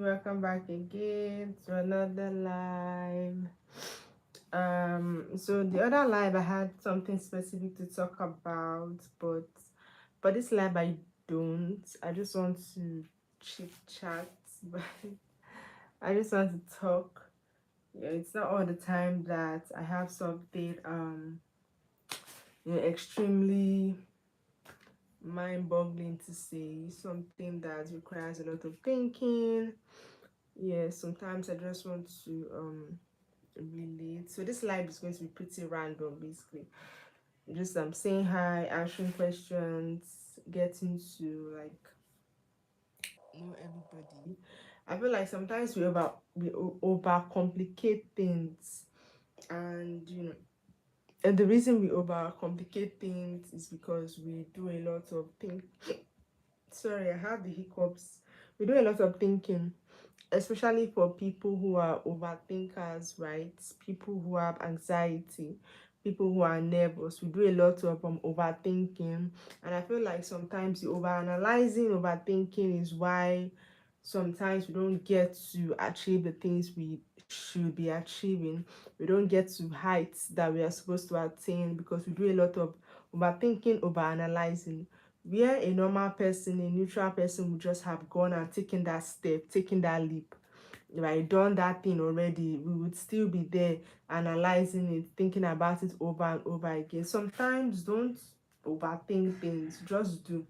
welcome back again to another live. So the other live I had something specific to talk about, but this live I don't. I just want to chit chat, but I just want to talk. Yeah, it's not all the time that I have something extremely mind-boggling to say, something that requires a lot of thinking. Yeah, sometimes I just want to relate. So this live is going to be pretty random, basically. Just saying hi, answering questions, getting to like know everybody. I feel like sometimes we overcomplicate things, and and the reason we overcomplicate things is because we do a lot of think. Sorry, I have the hiccups. We do a lot of thinking, especially for people who are overthinkers, right? People who have anxiety, people who are nervous. We do a lot of overthinking, and I feel like sometimes the overanalyzing, overthinking is why sometimes we don't get to achieve the things we should be achieving. We don't get to heights that we are supposed to attain because we do a lot of overthinking, overanalyzing, where a normal person, a neutral person would just have gone and taken that step, taken that leap, right? Done that thing already, we would still be there analyzing it, thinking about it over and over again. Sometimes don't overthink things, just do,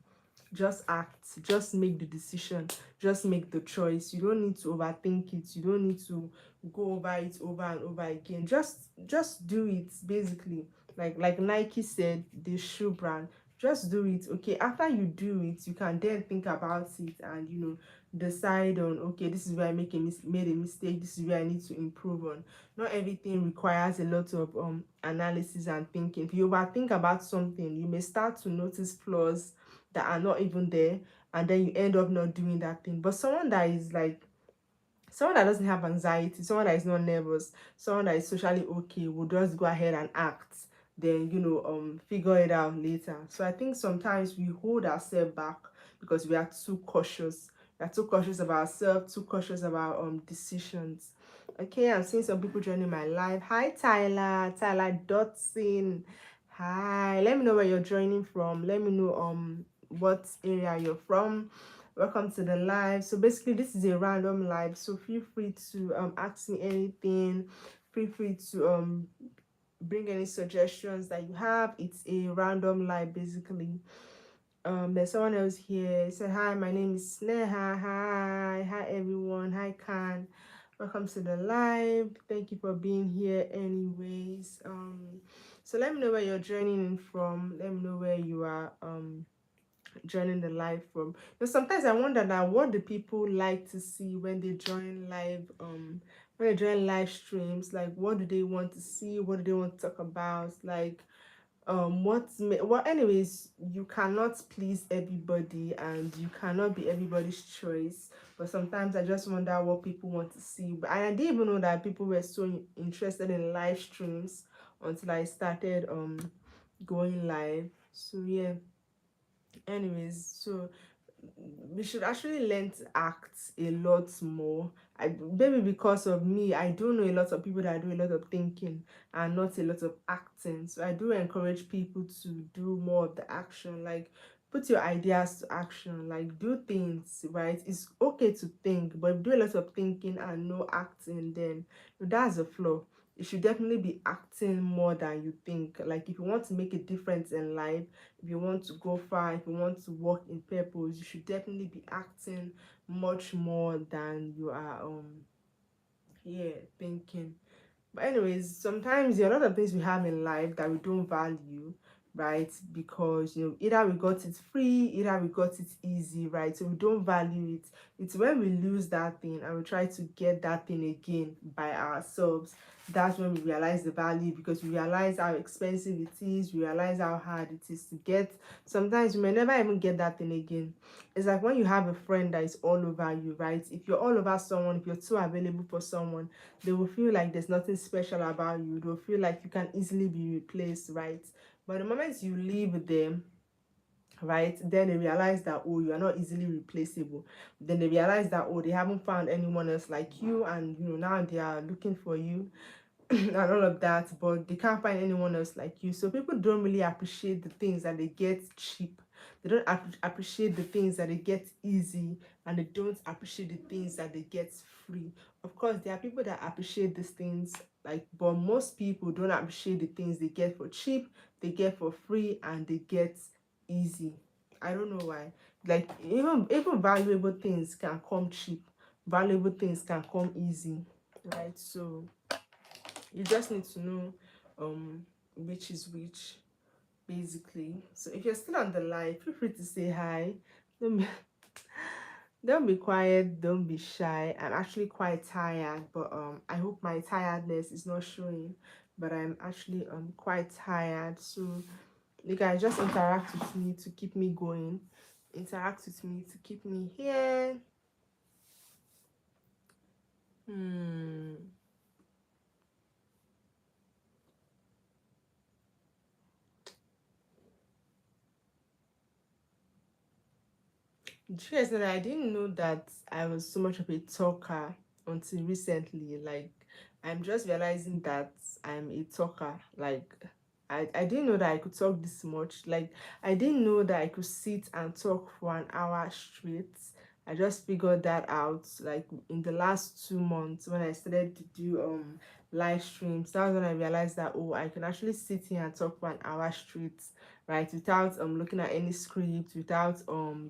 just act, just make the decision, just make the choice. You don't need to overthink it, you don't need to go over it over and over again. Just do it, basically. Like Nike said, the shoe brand, just do it. Okay, after you do it, you can then think about it and decide on, okay, this is where I made a mistake, this is where I need to improve on. Not everything requires a lot of analysis and thinking. If you overthink about something, you may start to notice flaws that are not even there, and then you end up not doing that thing. But someone that doesn't have anxiety, someone that is not nervous, someone that is socially okay will just go ahead and act, then figure it out later. So I think sometimes we hold ourselves back because we are too cautious. We are too cautious about ourselves, too cautious about decisions. Okay, I'm seeing some people joining my live. Hi Tyler Dotson. Hi, let me know where you're joining from. Let me know what area you're from. Welcome to the live. So basically this is a random live, so feel free to ask me anything. Feel free to bring any suggestions that you have. It's a random live, basically. There's someone else here. Say hi, my name is Sneha. Hi everyone. Hi Khan. Welcome to the live. Thank you for being here anyways. So let me know where you're joining in from. Let me know where you are joining the live from. But sometimes I wonder that what do people like to see when they join live, when they join live streams. Like, what do they want to see? What do they want to talk about? Like, well, anyways, you cannot please everybody and you cannot be everybody's choice. But sometimes I just wonder what people want to see. But I didn't even know that people were so interested in live streams until I started going live. So yeah, anyways, so we should actually learn to act a lot more. Maybe because of me, I do know a lot of people that do a lot of thinking and not a lot of acting. So I do encourage people to do more of the action, like put your ideas to action, like do things, right? It's okay to think, but if you do a lot of thinking and no acting, then that's a flaw. You should definitely be acting more than you think. Like, if you want to make a difference in life, if you want to go far, if you want to work in purpose, you should definitely be acting much more than you are thinking. But anyways, sometimes there are a lot of things we have in life that we don't value, right? Because either we got it free, either we got it easy, right? So we don't value it. It's when we lose that thing and we try to get that thing again by ourselves, that's when we realize the value, because we realize how expensive it is, we realize how hard it is to get. Sometimes you may never even get that thing again. It's like when you have a friend that is all over you, right? If you're all over someone, if you're too available for someone, they will feel like there's nothing special about you. They'll feel like you can easily be replaced, right? But the moment you leave them, right? Then they realize that, oh, you are not easily replaceable. Then they realize that, oh, they haven't found anyone else like you, and now they are looking for you and all of that, but they can't find anyone else like you. So people don't really appreciate the things that they get cheap. They don't appreciate the things that they get easy, and they don't appreciate the things that they get free. Of course, there are people that appreciate these things, like, but most people don't appreciate the things they get for cheap, they get for free, and they get easy. I don't know why. Like, even valuable things can come cheap, valuable things can come easy, right? So you just need to know which is which, basically. So if you're still on the line, feel free to say hi. Don't be, don't be quiet, don't be shy. I'm actually quite tired, but I hope my tiredness is not showing, but I'm actually quite tired. So you guys just interact with me to keep me going, interact with me to keep me here. hmm Do you guys know that I didn't know that I was so much of a talker until recently? Like, I'm just realizing that I'm a talker. Like, I didn't know that I could talk this much. Like, I didn't know that I could sit and talk for an hour straight. I just figured that out like in the last 2 months when I started to do live streams. That was when I realized that, oh, I can actually sit here and talk for an hour straight, right, without looking at any script, without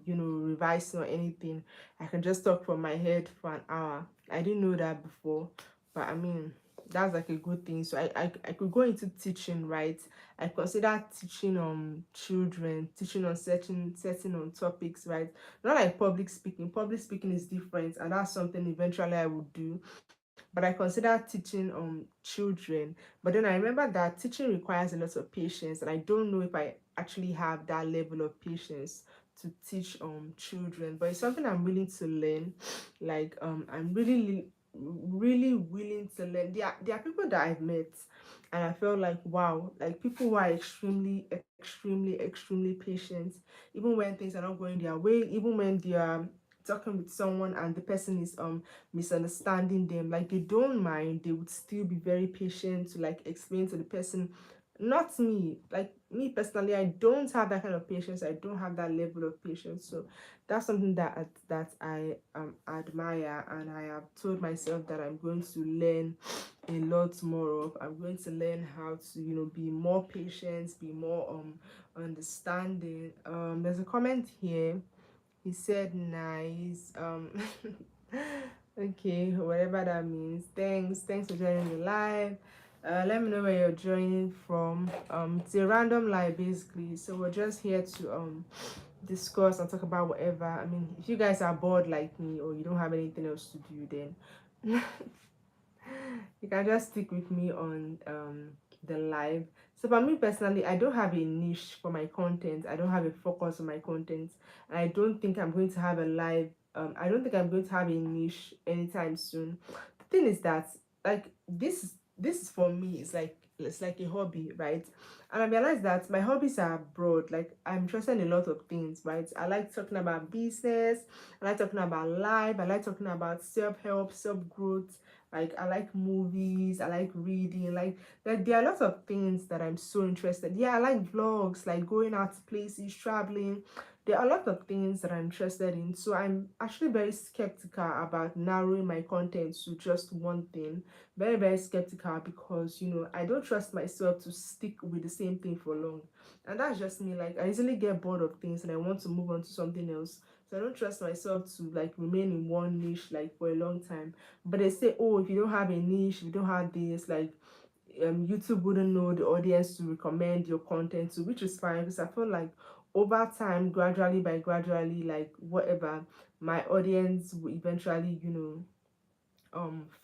revising or anything. I can just talk from my head for an hour. I didn't know that before, but I mean, that's like a good thing. So I could go into teaching, right? I consider teaching children, teaching on certain on topics, right? Not like public speaking. Public speaking is different, and that's something eventually I would do, but I consider teaching children. But then I remember that teaching requires a lot of patience, and I don't know if I actually have that level of patience to teach children. But it's something I'm willing to learn. Like I'm really willing to learn. There are people that I've met, and I felt like, wow, like people who are extremely patient, even when things are not going their way, even when they are talking with someone and the person is misunderstanding them, like they don't mind, they would still be very patient to like explain to the person. Not me, like me personally, I don't have that kind of patience, I don't have that level of patience. So that's something that I admire, and I have told myself that I'm going to learn a lot more of. I'm going to learn how to be more patient, be more understanding. There's a comment here. He said nice. Okay, whatever that means. Thanks for joining the live. Let me know where you're joining from. It's a random live basically, so we're just here to discuss and talk about whatever. I mean, if you guys are bored like me or you don't have anything else to do, then you can just stick with me on the live. So for me personally, I don't have a niche for my content. I don't have a focus on my content. And I don't think I'm going to have a live. I don't think I'm going to have a niche anytime soon. The thing is that, like, this is for me. It's like a hobby, right? And I realized that my hobbies are broad. Like, I'm interested in a lot of things, right? I like talking about business. I like talking about life. I like talking about self-help, self-growth. Like, I like movies, I like reading, like there are lots of things that I'm so interested. Yeah, I like vlogs, like going out to places, traveling. There are a lot of things that I'm interested in. So I'm actually very skeptical about narrowing my content to just one thing. Very, very skeptical, because I don't trust myself to stick with the same thing for long. And that's just me. Like, I easily get bored of things and I want to move on to something else. So I don't trust myself to like remain in one niche like for a long time. But they say, oh, if you don't have a niche, if you don't have this, like YouTube wouldn't know the audience to recommend your content to, which is fine, because I feel like over time, gradually by gradually, like whatever, my audience will eventually,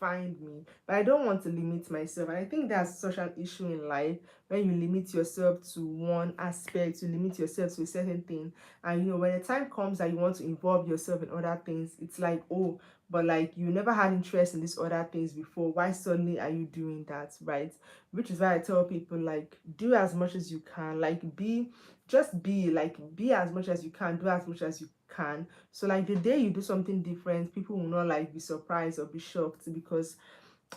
find me. But I don't want to limit myself, and I think that's such an issue in life. When you limit yourself to one aspect, you limit yourself to a certain thing, and when the time comes that you want to involve yourself in other things, it's like, oh, but like you never had interest in these other things before. Why suddenly are you doing that, right? Which is why I tell people, like, do as much as you can, like be as much as you can, do as much as you can. So like the day you do something different, people will not like be surprised or be shocked, because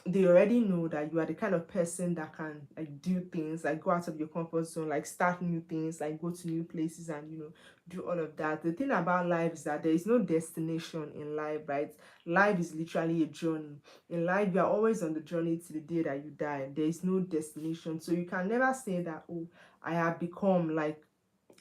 they already know that you are the kind of person that can like do things, like go out of your comfort zone, like start new things, like go to new places, and do all of that. The thing about life is that there is no destination in life, right? Life is literally a journey. In life, you are always on the journey to the day that you die. There is no destination, so you can never say that, oh, I have become like,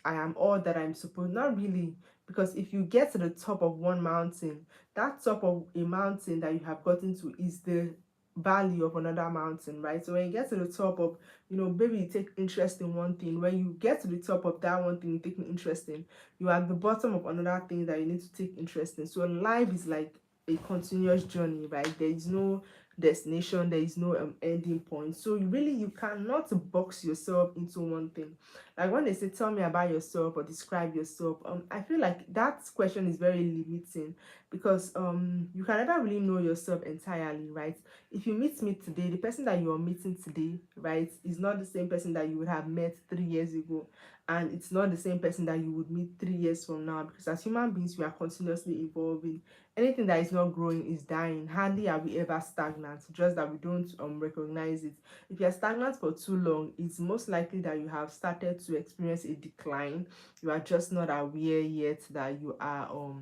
I am all that I'm supposed. Not really, because if you get to the top of one mountain, that top of a mountain that you have gotten to is the value of another mountain, right? So when you get to the top of, maybe you take interest in one thing. When you get to the top of that one thing you take interest in, you are at the bottom of another thing that you need to take interest in. So life is like a continuous journey, right? There is no destination, there is no ending point. So you cannot box yourself into one thing. Like when they say tell me about yourself or describe yourself, I feel like that question is very limiting, because you can never really know yourself entirely, right? If you meet me today, the person that you are meeting today, right, is not the same person that you would have met 3 years ago, and it's not the same person that you would meet 3 years from now, because as human beings we are continuously evolving. Anything that is not growing is dying. Hardly are we ever stagnant, just that we don't recognize it. If you're stagnant for too long, it's most likely that you have started to experience a decline. You are just not aware yet that you are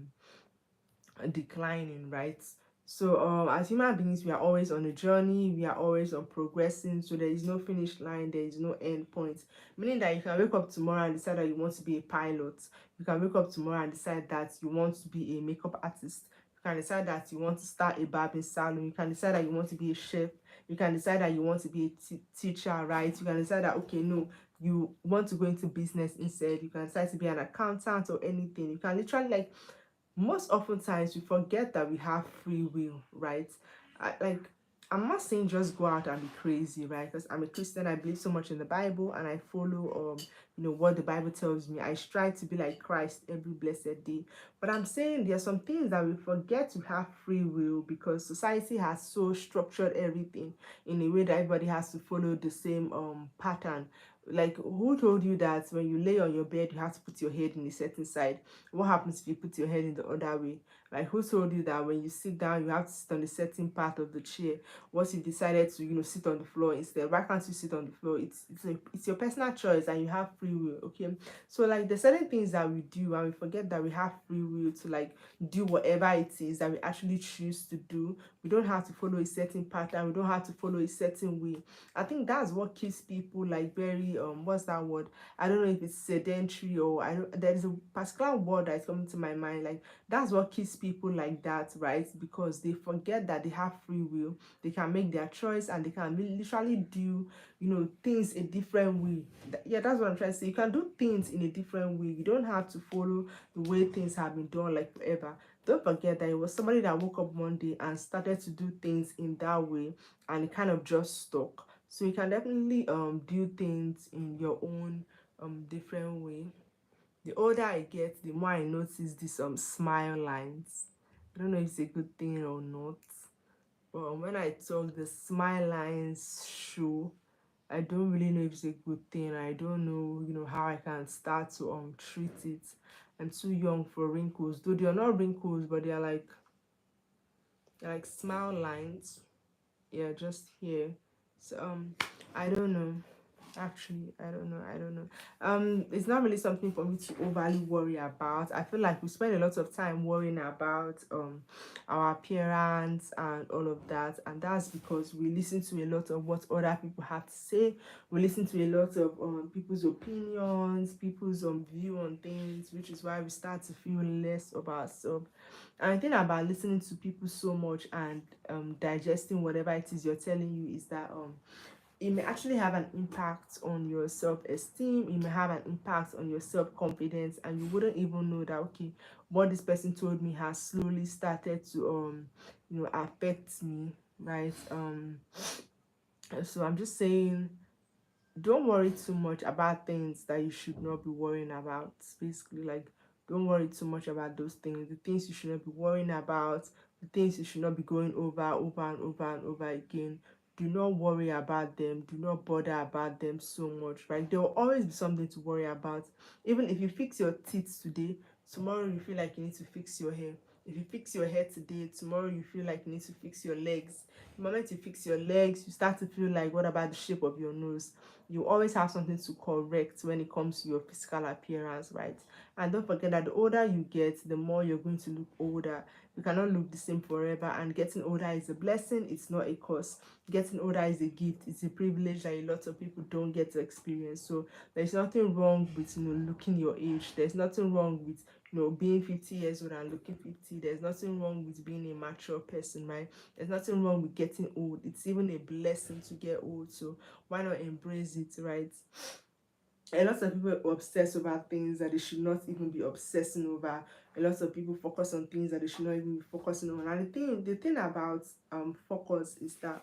declining, right? So as human beings, we are always on a journey, we are always on progressing. So there is no finish line, there is no end point. Meaning that you can wake up tomorrow and decide that you want to be a pilot. You can wake up tomorrow and decide that you want to be a makeup artist. You can decide that you want to start a barbing salon. You can decide that you want to be a chef. You can decide that you want to be a teacher, right? You can decide that, okay, no, you want to go into business instead. You can decide to be an accountant or anything. You can literally, like, most often times we forget that we have free will, right? Like, I'm not saying just go out and be crazy, right? Because I'm a Christian, I believe so much in the Bible, and I follow what the Bible tells me. I strive to be like Christ every blessed day. But I'm saying there are some things that we forget to have free will, because society has so structured everything in a way that everybody has to follow the same pattern. Like, who told you that when you lay on your bed you have to put your head in a certain side? What happens if you put your head in the other way? Like, who told you that when you sit down you have to sit on a certain part of the chair? What if you decided to sit on the floor instead? Why can't you sit on the floor? It's your personal choice, and you have free will. Okay, so like there's certain things that we do and we forget that we have free will to like do whatever it is that we actually choose to do. We don't have to follow a certain pattern, we don't have to follow a certain way. I think that's what keeps people like very what's that word? I don't know if it's sedentary, or I don't, there's a particular word that's coming to my mind. Like, that's what keeps people like that, right? Because they forget that they have free will. They can make their choice, and they can literally do things a different way. Yeah, that's what I'm trying to say. You can do things in a different way. You don't have to follow the way things have been done like forever. Don't forget that it was somebody that woke up one day and started to do things in that way, and it kind of just stuck. So you can definitely do things in your own different way. The older I get, the more I notice these smile lines. I don't know if it's a good thing or not, but when I talk, the smile lines show. I don't really know if it's a good thing. I don't know, how I can start to treat it. I'm too young for wrinkles, though they are not wrinkles, but they're like smile lines. Yeah, just here. So I don't know. Actually, I don't know. It's not really something for me to overly worry about. I feel like we spend a lot of time worrying about our appearance and all of that, and that's because we listen to a lot of what other people have to say. We listen to a lot of people's opinions, people's view on things, which is why we start to feel less of ourselves. And the thing about listening to people so much and digesting whatever it is you're telling you is that it may actually have an impact on your self-esteem. It may have an impact on your self-confidence, and you wouldn't even know that, okay, what this person told me has slowly started to affect me, right? So I'm just saying, don't worry too much about things that you should not be worrying about. Basically, like, don't worry too much about those things. The things you should not be worrying about, the things you should not be going over and over and over again. Do not worry about them. Do not bother about them so much, right? There will always be something to worry about. Even if you fix your teeth today, tomorrow you feel like you need to fix your hair. If you fix your hair today, tomorrow you feel like you need to fix your legs. The moment you fix your legs, you start to feel like, what about the shape of your nose? You always have something to correct when it comes to your physical appearance, right? And don't forget that the older you get, the more you're going to look older. You cannot look the same forever, and getting older is a blessing, it's not a curse. Getting older is a gift, it's a privilege that a lot of people don't get to experience. So there's nothing wrong with, looking your age. There's nothing wrong with, being 50 years old and looking 50. There's nothing wrong with being a mature person, right? There's nothing wrong with getting old. It's even a blessing to get old, so why not embrace it, right? A lot of people obsess over things that they should not even be obsessing over. A lot of people focus on things that they should not even be focusing on. And the thing about focus is that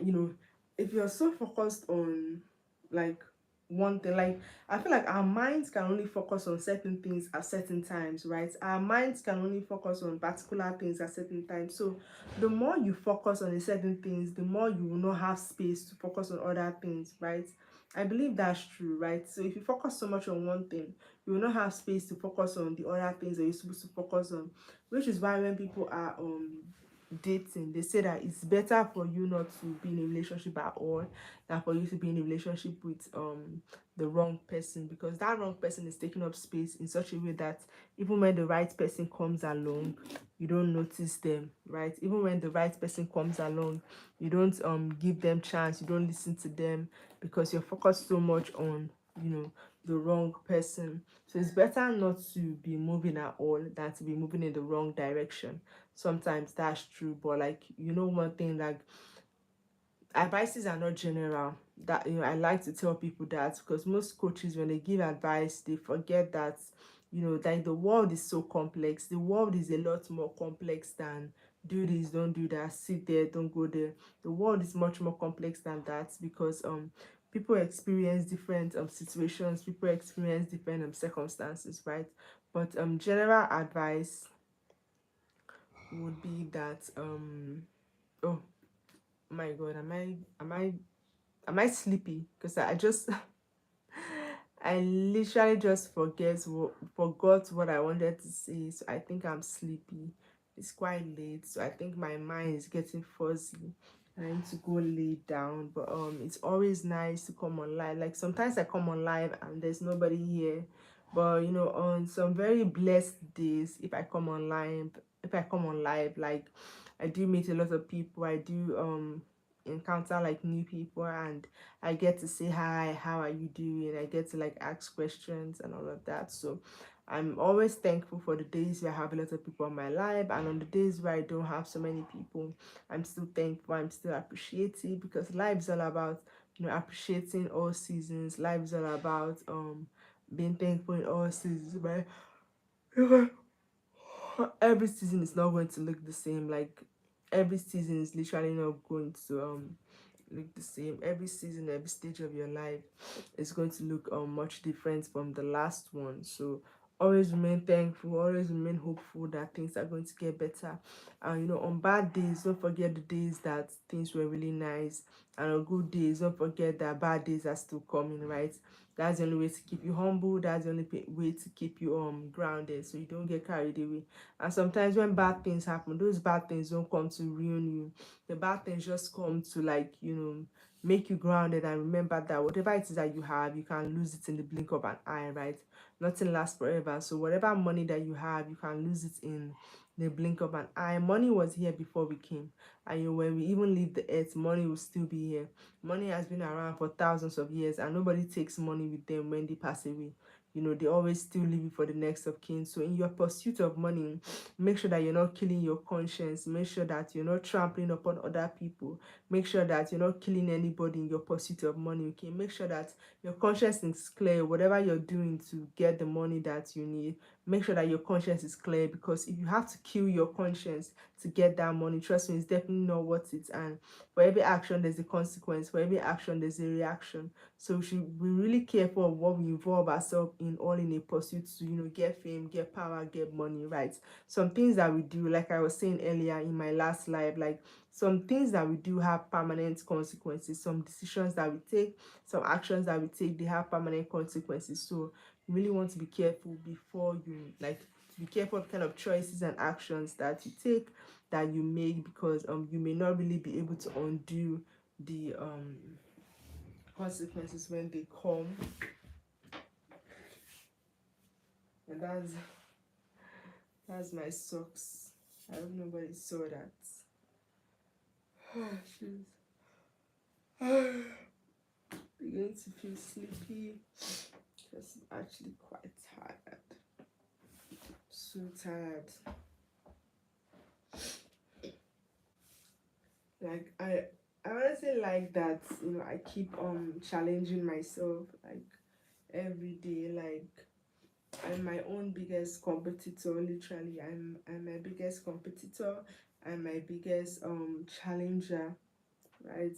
you know if you're so focused on like one thing, like I feel like our minds can only focus on certain things at certain times, right? Our minds can only focus on particular things at certain times. So the more you focus on the certain things, the more you will not have space to focus on other things, right? I believe that's true, right? So if you focus so much on one thing, you will not have space to focus on the other things that you're supposed to focus on. Which is why when people are dating, they say that it's better for you not to be in a relationship at all than for you to be in a relationship with the wrong person, because that wrong person is taking up space in such a way that even when the right person comes along, you don't notice them, right? Even when the right person comes along, you don't give them chance, you don't listen to them, because you're focused so much on the wrong person. So it's better not to be moving at all than to be moving in the wrong direction. Sometimes that's true, but like, one thing, like, advices are not general. That, I like to tell people that, because most coaches, when they give advice, they forget that that the world is so complex. The world is a lot more complex than do this, don't do that, sit there, don't go there. The world is much more complex than that, because people experience different situations, people experience different circumstances, right? But general advice would be that oh my god, am I sleepy? Because I just I literally just forgot what I wanted to say. So I think I'm sleepy. It's quite late, so I think my mind is getting fuzzy. I need to go lay down. But it's always nice to come on live. Like sometimes I come on live and there's nobody here. But on some very blessed days, if I come on live, like I do meet a lot of people. I do encounter like new people, and I get to say hi, how are you doing? I get to like ask questions and all of that. So I'm always thankful for the days where I have a lot of people on my live, and on the days where I don't have so many people, I'm still thankful, I'm still appreciative, because life is all about appreciating all seasons. Life is all about being thankful in all seasons, but every season is not going to look the same. Like every season is literally not going to look the same. Every season, every stage of your life is going to look much different from the last one. So always remain thankful, always remain hopeful that things are going to get better. And on bad days, don't forget the days that things were really nice, and on good days, don't forget that bad days are still coming, right? That's the only way to keep you humble. That's the only way to keep you grounded, so you don't get carried away. And sometimes when bad things happen, those bad things don't come to ruin you. The bad things just come to, like, make you grounded, and remember that whatever it is that you have, you can lose it in the blink of an eye, right? Nothing lasts forever. So whatever money that you have, you can lose it in the blink of an eye. Money was here before we came, and when we even leave the earth, money will still be here. Money has been around for thousands of years, and nobody takes money with them when they pass away. They always still leave it for the next of kin. So in your pursuit of money, make sure that you're not killing your conscience. Make sure that you're not trampling upon other people. Make sure that you're not killing anybody in your pursuit of money. Okay, make sure that your conscience is clear. Whatever you're doing to get the money that you need, make sure that your conscience is clear, because if you have to kill your conscience to get that money, trust me, it's definitely not worth it. And for every action there's a consequence, for every action there's a reaction. So we should be really careful of what we involve ourselves in, all in a pursuit to, get fame, get power, get money, right? Some things that we do, like I was saying earlier in my last live, like some things that we do have permanent consequences. Some decisions that we take, some actions that we take, they have permanent consequences. So you really want to be careful before you, like, to be careful of kind of choices and actions that you take, that you make, because you may not really be able to undo the consequences when they come. And that's my socks. I hope nobody saw that. She's beginning to feel sleepy because I'm actually quite tired. So tired. Like I honestly like that, I keep challenging myself like every day. Like I'm my own biggest competitor, literally. I'm my biggest competitor. I'm my biggest challenger, right?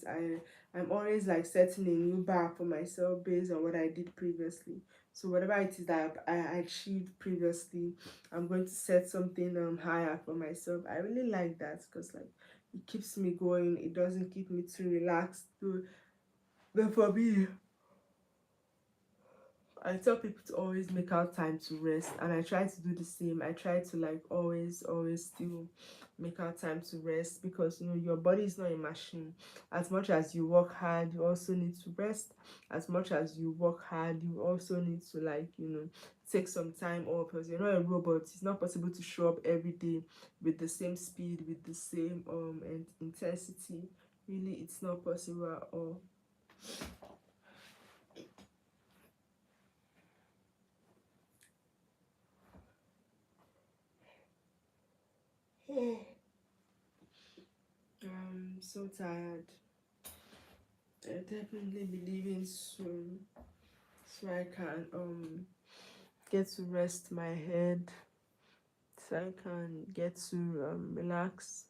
I'm always like setting a new bar for myself based on what I did previously. So whatever it is that I achieved previously, I'm going to set something higher for myself. I really like that, because like it keeps me going. It doesn't keep me too relaxed. But for me, I tell people to always make out time to rest, and I try to do the same. I try to like always still make out time to rest, because your body is not a machine. As much as you work hard, you also need to rest. As much as you work hard, you also need to like take some time off, because you're not a robot. It's not possible to show up every day with the same speed, with the same and intensity. Really, it's not possible at all. I'm so tired. I'll definitely be leaving soon, so I can get to rest my head, so I can get to relax,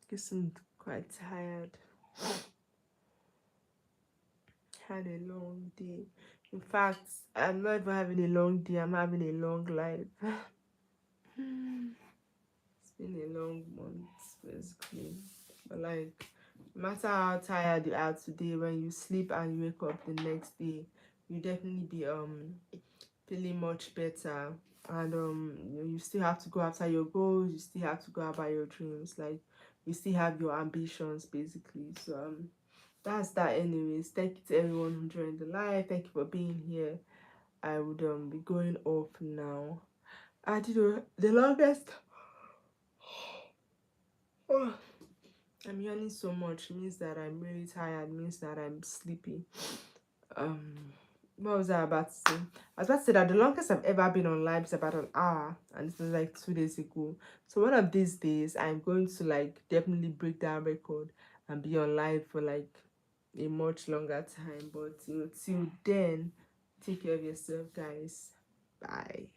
because I'm quite tired. Had a long day. In fact, I'm not even having a long day, I'm having a long life. It's been a long month, basically. But like, no matter how tired you are today, when you sleep and you wake up the next day, you definitely be feeling much better. And you still have to go after your goals, you still have to go about your dreams, like you still have your ambitions, basically. So that's that. Anyways, thank you to everyone who joined the live. Thank you for being here. I would be going off now. I did the longest. Oh, I'm yawning so much. It means that I'm really tired. It means that I'm sleepy. um what was I about to say? I was about to say that the longest I've ever been on live is about an hour, and this was like 2 days ago. So one of these days I'm going to like definitely break that record and be on live for like a much longer time. But till then, take care of yourself, guys. Bye.